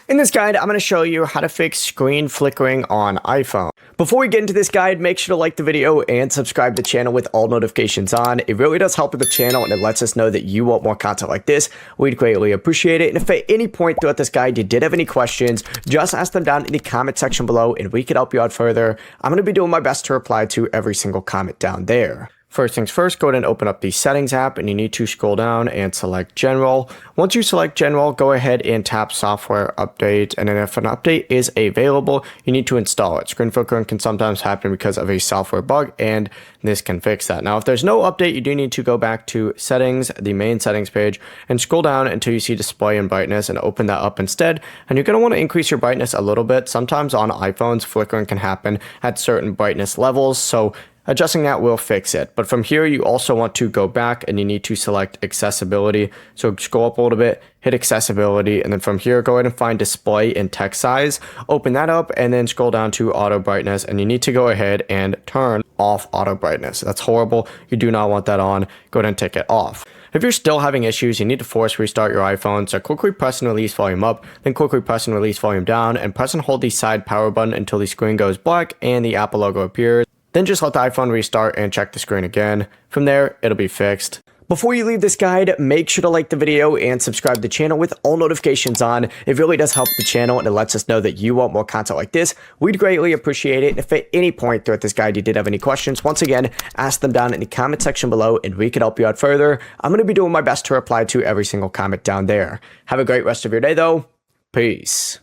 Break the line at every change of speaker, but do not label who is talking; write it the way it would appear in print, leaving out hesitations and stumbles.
In this guide, I'm going to show you how to fix screen flickering on iPhone. Before we get into this guide, make sure to like the video and subscribe to the channel with all notifications on. It really does help with the channel and it lets us know that you want more content like this. We'd greatly appreciate it. And if at any point throughout this guide you did have any questions, just ask them down in the comment section below and we can help you out further. I'm going to be doing my best to reply to every single comment down there. First things first, go ahead and open up the settings app and you need to scroll down and select general. Once you select general, go ahead and tap software update. And then if an update is available, you need to install it. Screen flickering can sometimes happen because of a software bug and this can fix that. Now, if there's no update, you do need to go back to settings, the main settings page, and scroll down until you see display and brightness and open that up instead. And you're going to want to increase your brightness a little bit. Sometimes on iPhones, flickering can happen at certain brightness levels. So adjusting that will fix it. But from here, you also want to go back and you need to select accessibility. So scroll up a little bit, hit accessibility, and then from here, go ahead and find display and text size. Open that up and then scroll down to auto brightness and you need to go ahead and turn off auto brightness. That's horrible. You do not want that on. Go ahead and take it off. If you're still having issues, you need to force restart your iPhone. So quickly press and release volume up, then quickly press and release volume down, and press and hold the side power button until the screen goes black and the Apple logo appears. Then just let the iPhone restart and check the screen again. From there, it'll be fixed. Before you leave this guide, make sure to like the video and subscribe to the channel with all notifications on. It really does help the channel and it lets us know that you want more content like this. We'd greatly appreciate it. And if at any point throughout this guide you did have any questions, once again, ask them down in the comment section below and we can help you out further. I'm going to be doing my best to reply to every single comment down there. Have a great rest of your day though. Peace.